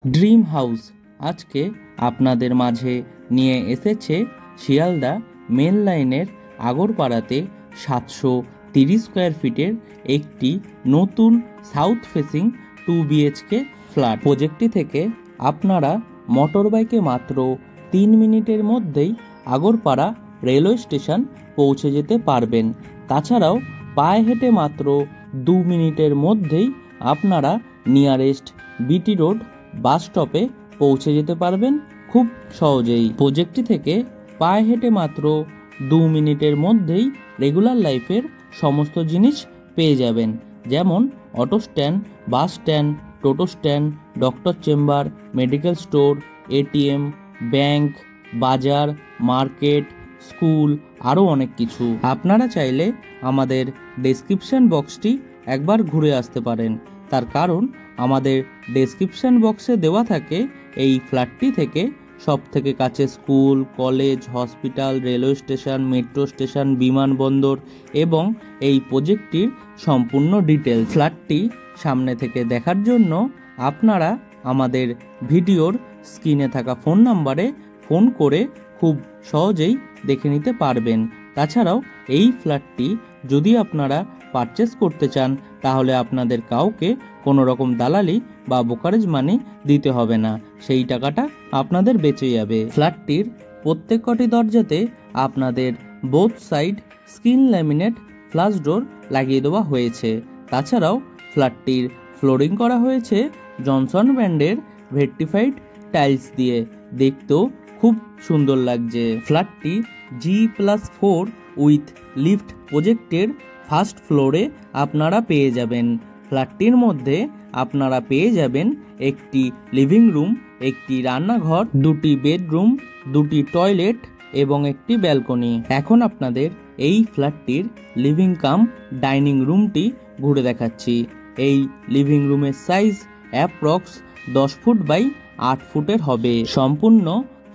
Dream house আজকে আপনাদের মাঝে নিয়ে এসেছে শিয়ালদা মেন লাইনের আগরপাড়াতে 730 স্কোয়ার ফিটের একটি নতুন সাউথ ফেসিং 2 BHK ফ্ল্যাট। প্রজেক্টটি থেকে আপনারা মোটর বাইকে মাত্র 3 মিনিটের মধ্যেই আগরপাড়া রেলওয়ে স্টেশন পৌঁছে যেতে পারবেন। তাছাড়াও পায়ে হেঁটে মাত্র 2 মিনিটের মধ্যেই আপনারা নিয়ারেস্ট বিটি রোড বাস স্টপে পৌঁছে যেতে পারবেন খুব সহজেই। প্রজেক্টটি থেকে পায়ে হেঁটে মাত্র 2 মিনিটের মধ্যেই রেগুলার লাইফের সমস্ত জিনিস পেয়ে যাবেন, যেমন auto stand, bus stand, toto stand, doctor chamber, medical store, ATM, bank, বাজার, মার্কেট, স্কুল, আরও অনেক কিছু। আপনারা চাইলে আমাদের ডেসক্রিপশন বক্সটি একবার ঘুরে আসতে পারেন, তার কারণ আমাদের ডেসক্রিপশন বক্সে দেওয়া থাকে এই ফ্ল্যাটটি থেকে সব থেকে কাছে school, college, hospital, railway station, metro station, বিমানবন্দর এবং এই প্রজেক্টটির সম্পূর্ণ ডিটেলস। ফ্ল্যাটটি সামনে থেকে দেখার জন্য আপনারা আমাদের ভিডিওর স্ক্রিনে থাকা ফোন নাম্বারে ফোন করে খুব সহজেই দেখে নিতে পারবেন। তাছাড়াও এই ফ্ল্যাটটি যদি আপনারা পারচেস করতে চান তাহলে আপনাদের কাউকে কোনো রকম দালালি বা ব্রোকারেজ মানি দিতে হবে না, সেই টাকাটা আপনাদের বেঁচে যাবে। ফ্ল্যাটটির প্রত্যেক কটি দরজাতে আপনাদের both side screen laminate flush door লাগিয়ে দেওয়া হয়েছে। তাছাড়াও ফ্ল্যাটটির ফ্লোরিং করা হয়েছে জনসন ব্র্যান্ডের ভেট্রিফাইড টাইলস দিয়ে, দেখতেও খুব সুন্দর লাগছে। ফ্ল্যাটটি G+4 উইথ লিফট প্রজেক্টের ফার্স্ট ফ্লোরে আপনারা পেয়ে যাবেন। ফ্ল্যাটটির মধ্যে আপনারা পেয়ে যাবেন একটি লিভিং রুম, একটি রান্নাঘর, 2টি বেডরুম, 2টি টয়লেট এবং একটি ব্যালকনি। এখন আপনাদের এই ফ্ল্যাটটির লিভিং কাম ডাইনিং রুমটি ঘুরে দেখাচ্ছি। এই লিভিং রুমের সাইজ অ্যাপ্রক্স 10 ফুট বাই 8 ফুটের হবে। সম্পূর্ণ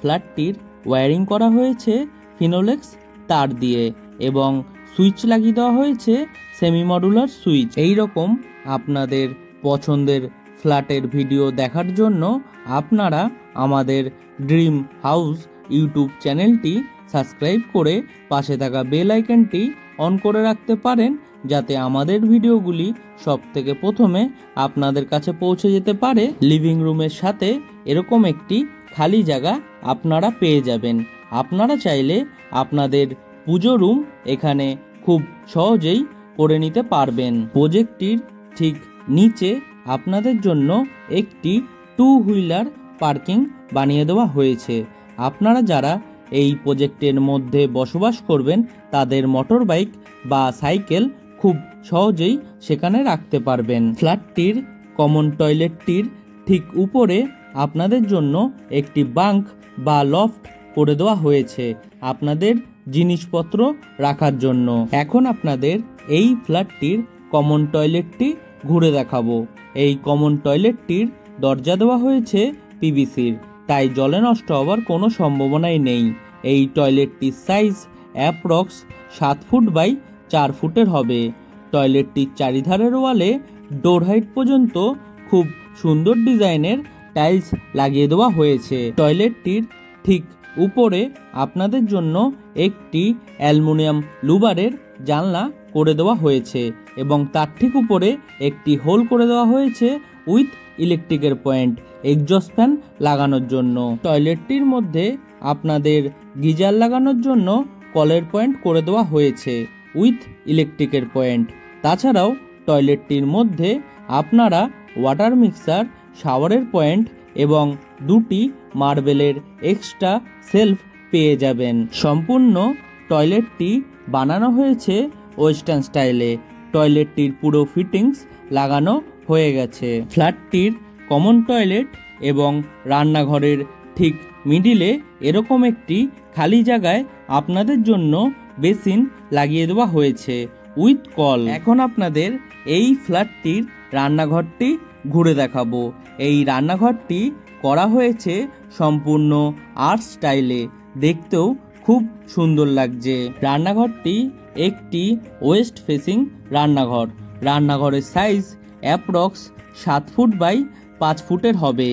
ফ্ল্যাটটির ওয়্যারিং করা হয়েছে ফিনোলেক্স তার দিয়ে এবং সুইচ লাগিয়ে দেওয়া হয়েছে সেমি মডুলার সুইচ। এই রকম আপনাদের পছন্দের ফ্ল্যাটের ভিডিও দেখার জন্য আপনারা আমাদের ড্রিম হাউস ইউটিউব চ্যানেলটি সাবস্ক্রাইব করে পাশে থাকা বেল আইকনটি অন করে রাখতে পারেন, যাতে আমাদের ভিডিওগুলি সব থেকে প্রথমে আপনাদের কাছে পৌঁছে যেতে পারে। লিভিং রুমের সাথে এরকম একটি খালি জায়গা আপনারা পেয়ে যাবেন। আপনারা চাইলে আপনাদের পুজো রুম এখানে খুব সহজেই করে নিতে পারবেন। প্রজেক্টটির ঠিক নিচে আপনাদের জন্য একটি 2 হুইলার পার্কিং বানিয়ে দেওয়া হয়েছে। আপনারা যারা এই প্রজেক্টের মধ্যে বসবাস করবেন তাদের মোটর বাইক বা সাইকেল খুব সহজেই সেখানে রাখতে পারবেন। ফ্ল্যাটটির কমন টয়লেটটির ঠিক উপরে আপনাদের জন্য একটি বাঙ্ক বা লফট করে দেওয়া হয়েছে আপনাদের জিনিসপত্র রাখার জন্য। এখন আপনাদের এই ফ্ল্যাটটির কমন টয়লেটটি ঘুরে দেখাবো। এই কমন টয়লেটটির দরজা দেওয়া হয়েছে পিভিসির, তাই জলে নষ্ট হওয়ার কোনো সম্ভাবনাই নেই। এই টয়লেটটির সাইজ অ্যাপ্রক্স 7 ফুট বাই 4 ফুটের হবে। টয়লেটটির চারিধারের ওয়ালে ডোর হাইট পর্যন্ত খুব সুন্দর ডিজাইনের টাইলস লাগিয়ে দেওয়া হয়েছে। টয়লেটটির ঠিক উপরে আপনাদের জন্য একটি অ্যালুমিনিয়াম লুবারের জানলা করে দেওয়া হয়েছে এবং তার ঠিক উপরে একটি হোল করে দেওয়া হয়েছে উইথ ইলেকট্রিকের পয়েন্ট এক্সজস্ট ফ্যান লাগানোর জন্য। টয়লেটটির মধ্যে আপনাদের গিজার লাগানোর জন্য কলের পয়েন্ট করে দেওয়া হয়েছে উইথ ইলেকট্রিকের পয়েন্ট। তাছাড়াও টয়লেটটির মধ্যে আপনারা ওয়াটার মিক্সার, শাওয়ারের পয়েন্ট এবং 2টি মার্বেলের এক্সট্রা সেলফ পেয়ে যাবেন। সম্পূর্ণ টয়লেটটি বানানো হয়েছে ওয়েস্টার্ন স্টাইলে। টয়লেটটির পুরো ফিটিংস লাগানো হয়ে গেছে। ফ্ল্যাটটির কমন টয়লেট এবং রান্নাঘরের ঠিক মিডিলে এরকম একটি খালি জায়গায় আপনাদের জন্য বেসিন লাগিয়ে দেওয়া হয়েছে উইথ কল। এখন আপনাদের এই ফ্ল্যাটটির রান্নাঘরটি ঘুরে দেখাবো। এই রান্নাঘরটি করা হয়েছে সম্পূর্ণ আর্ট স্টাইলে, দেখতেও খুব সুন্দর লাগছে। রান্নাঘরটি একটি ওয়েস্ট ফেসিং রান্নাঘর। রান্নাঘরের সাইজ অ্যাপ্রক্স 7 ফুট বাই 5 ফুটের হবে।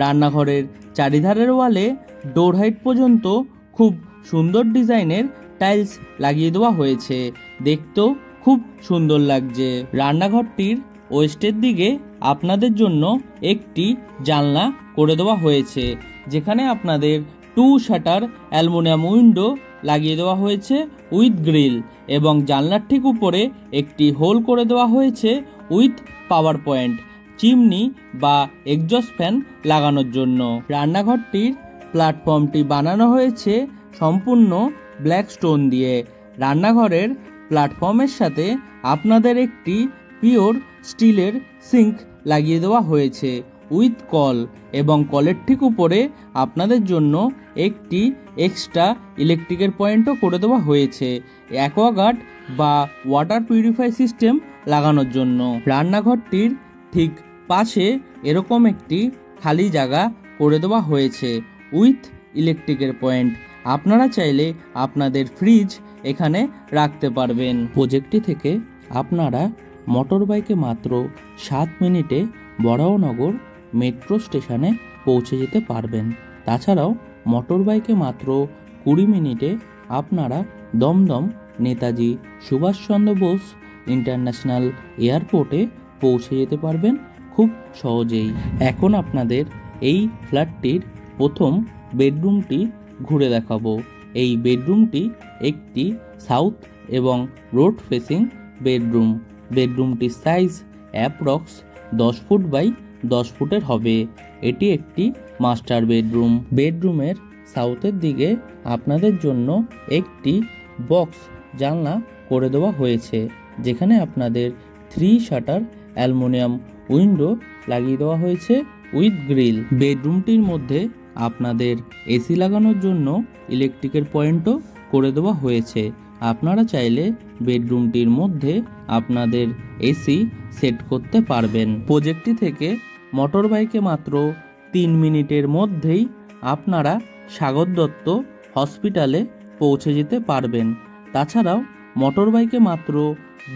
রান্নাঘরের চারিধারের ওয়ালে ডোর হাইট পর্যন্ত খুব সুন্দর ডিজাইনের টাইলস লাগিয়ে দেওয়া হয়েছে, দেখতেও খুব সুন্দর লাগছে। রান্নাঘরটির ওয়েস্টের দিকে আপনাদের জন্য একটি জানলা করে দেওয়া হয়েছে, যেখানে আপনাদের 2 শাটার অ্যালুমিনিয়াম উইন্ডো লাগিয়ে দেওয়া হয়েছে উইথ গ্রিল, এবং জানলার ঠিক উপরে একটি হোল করে দেওয়া হয়েছে উইথ পাওয়ার পয়েন্ট চিমনি বা এক্সজস্ট ফ্যান লাগানোর জন্য। রান্নাঘরটির প্ল্যাটফর্মটি বানানো হয়েছে সম্পূর্ণ ব্ল্যাক স্টোন দিয়ে। রান্নাঘরের প্ল্যাটফর্মের সাথে আপনাদের একটি পিওর স্টিলের সিঙ্ক লাগিয়ে দেওয়া হয়েছে উইথ কল, এবং কলের ঠিক উপরে আপনাদের জন্য একটি এক্সট্রা ইলেকট্রিকের পয়েন্টও করে দেওয়া হয়েছে অ্যাকোয়াগার্ড বা ওয়াটার পিউরিফাই সিস্টেম লাগানোর জন্য। রান্নাঘরটির ঠিক পাশে এরকম একটি খালি জায়গা করে দেওয়া হয়েছে উইথ ইলেকট্রিকের পয়েন্ট। আপনারা চাইলে আপনাদের ফ্রিজ এখানে রাখতে পারবেন। প্রজেক্টটি থেকে আপনারা মোটর বাইকে মাত্র 7 মিনিটে বরাহনগর মেট্রো স্টেশনে পৌঁছে যেতে পারবেন। তাছাড়াও মোটর বাইকে মাত্র 20 মিনিটে আপনারা দমদম নেতাজি সুভাষচন্দ্র বোস ইন্টারন্যাশনাল এয়ারপোর্টে পৌঁছে যেতে পারবেন খুব সহজেই। এখন আপনাদের এই ফ্ল্যাটটির প্রথম বেডরুমটি ঘুরে দেখাবো। এই বেডরুমটি একটি সাউথ এবং রোড ফেসিং বেডরুম। বেডরুমটির সাইজ অ্যাপ্রক্স 10 ফুট বাই 10 ফুটের হবে। এটি একটি মাস্টার বেডরুম। বেডরুমের সাউথের দিকে আপনাদের জন্য একটি বক্স জানলা করে দেওয়া হয়েছে, যেখানে আপনাদের 3 শাটার অ্যালুমিনিয়াম উইন্ডো লাগিয়ে দেওয়া হয়েছে উইথ গ্রিল। বেডরুমটির মধ্যে আপনাদের এসি লাগানোর জন্য ইলেকট্রিকের পয়েন্টও করে দেওয়া হয়েছে। আপনারা চাইলে বেডরুমটির মধ্যে আপনাদের এসি সেট করতে পারবেন। প্রজেক্টটি থেকে মোটর বাইকে মাত্র 3 মিনিটের মধ্যেই আপনারা সাগর দত্ত হসপিটালে পৌঁছে যেতে পারবেন। তাছাড়াও মোটর বাইকে মাত্র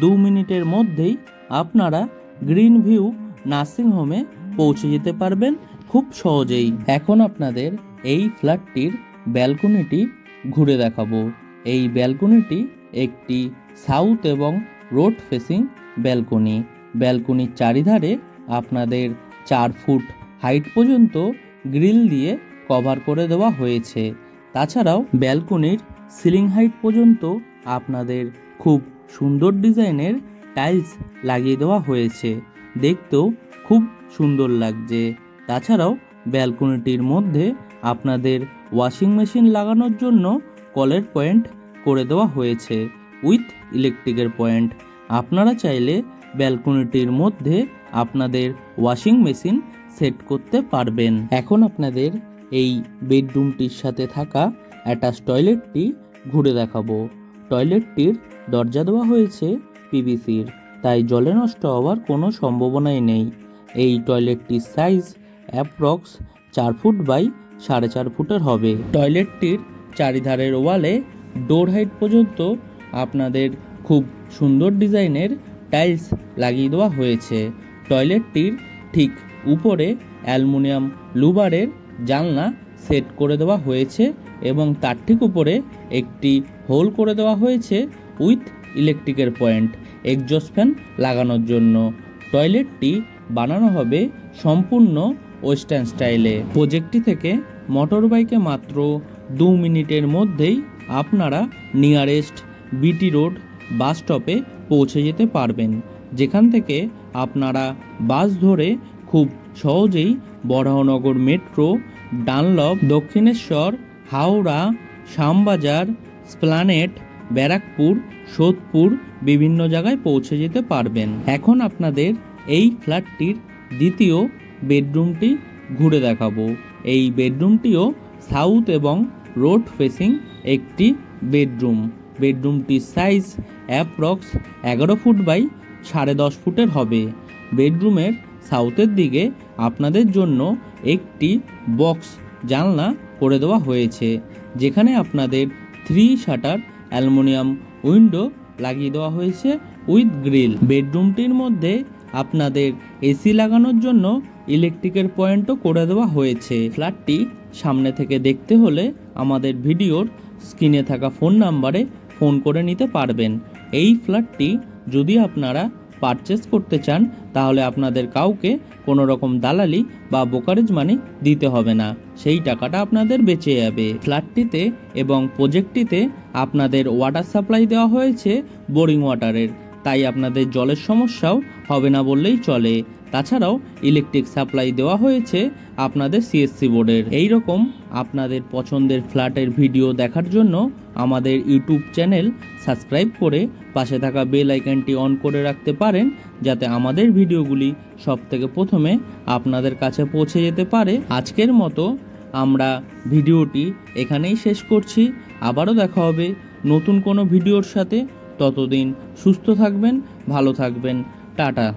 2 মিনিটের মধ্যেই আপনারা গ্রিন ভিউ নার্সিং হোমে পৌঁছে যেতে পারবেন খুব সহজেই। এখন আপনাদের এই ফ্ল্যাটটির ব্যালকনিটি ঘুরে দেখাবো। এই ব্যালকনিটি একটি সাউথ এবং রোড ফেসিং ব্যালকনি। ব্যালকনির চারিধারে আপনাদের 4 ফুট হাইট পর্যন্ত গ্রিল দিয়ে কভার করে দেওয়া হয়েছে। তাছাড়াও ব্যালকনির সিলিং হাইট পর্যন্ত আপনাদের খুব সুন্দর ডিজাইনের টাইলস লাগিয়ে দেওয়া হয়েছে, দেখতেও খুব সুন্দর লাগছে। তাছাড়াও ব্যালকনিটির মধ্যে আপনাদের ওয়াশিং মেশিন লাগানোর জন্য কলের পয়েন্ট করে দেওয়া হয়েছে উইথ ইলেকট্রিকের পয়েন্ট। আপনারা চাইলে ব্যালকনিটির মধ্যে আপনাদের ওয়াশিং মেশিন সেট করতে পারবেন। এখন আপনাদের এই বেডরুমটির সাথে থাকা অ্যাটাচ টয়লেটটি ঘুরে দেখাবো। টয়লেটটির দরজা দেওয়া হয়েছে পিভিসির, তাই জলে নষ্ট হওয়ার কোনো সম্ভাবনাই নেই। এই টয়লেটটির সাইজ অ্যাপ্রক্স 4 ফুট বাই 4.5 ফুটের হবে। টয়লেটটির চারিধারের ওয়ালে ডোর হাইট পর্যন্ত আপনাদের খুব সুন্দর ডিজাইনের টাইলস লাগিয়ে দেওয়া হয়েছে। টয়লেটটির ঠিক উপরে অ্যালুমিনিয়াম লুবারের জানলা সেট করে দেওয়া হয়েছে, এবং তার ঠিক উপরে একটি হোল করে দেওয়া হয়েছে উইথ ইলেকট্রিকের পয়েন্ট এক্সজস্ট ফ্যান লাগানোর জন্য। টয়লেটটি বানানো হবে সম্পূর্ণ ওয়েস্টার্ন স্টাইলে। প্রজেক্টটি থেকে মোটর বাইকে মাত্র 2 মিনিটের মধ্যেই আপনারা নিয়ারেস্ট বিটি রোড বাস স্টপে পৌঁছে যেতে পারবেন, যেখান থেকে আপনারা বাস ধরে খুব সহজেই বরাহনগর মেট্রো, ডানলপ, দক্ষিণেশ্বর, হাওড়া, শ্যামবাজার, স্প্লানেট, ব্যারাকপুর, সোদপুর বিভিন্ন জায়গায় পৌঁছে যেতে পারবেন। এখন আপনাদের এই ফ্ল্যাটটির দ্বিতীয় বেডরুমটি ঘুরে দেখাবো। এই বেডরুমটিও সাউথ এবং রোড ফেসিং একটি বেডরুম। বেডরুমটির সাইজ অ্যাপ্রক্স 11 ফুট বাই 10.5 ফুটের হবে। বেডরুমের সাউথের দিকে আপনাদের জন্য একটি বক্স জানলা করে দেওয়া হয়েছে, যেখানে আপনাদের 3 শাটার অ্যালুমিনিয়াম উইন্ডো লাগিয়ে দেওয়া হয়েছে উইথ গ্রিল। বেডরুমটির মধ্যে আপনাদের এসি লাগানোর জন্য ইলেকট্রিকের পয়েন্টও করে দেওয়া হয়েছে। ফ্ল্যাটটি সামনে থেকে দেখতে হলে আমাদের ভিডিওর স্ক্রিনে থাকা ফোন নাম্বারে ফোন করে নিতে পারবেন। এই ফ্ল্যাটটি যদি আপনারা পারচেস করতে চান তাহলে আপনাদের কাউকে কোনো রকম দালালি বা ব্রোকারেজ মানি দিতে হবে না, সেই টাকাটা আপনাদের বেঁচে যাবে। ফ্ল্যাটটিতে এবং প্রজেক্টটিতে আপনাদের ওয়াটার সাপ্লাই দেওয়া হয়েছে বোরিং ওয়াটারের, তাই আপনাদের জলের সমস্যাও হবে না বললেই চলে। তাছাড়াও ইলেকট্রিক সাপ্লাই দেওয়া হয়েছে আপনাদের সিএসসি বোর্ডের। এই রকম আপনাদের পছন্দের ফ্ল্যাটের ভিডিও দেখার জন্য আমাদের ইউটিউব চ্যানেল সাবস্ক্রাইব করে পাশে থাকা বেল আইকনটি অন করে রাখতে পারেন, যাতে আমাদের ভিডিওগুলি সবথেকে প্রথমে আপনাদের কাছে পৌঁছে যেতে পারে। আজকের মতো আমরা ভিডিওটি এখানেই শেষ করছি। আবারও দেখা হবে নতুন কোনো ভিডিওর সাথে। ততদিন সুস্থ থাকবেন, ভালো থাকবেন। টাটা।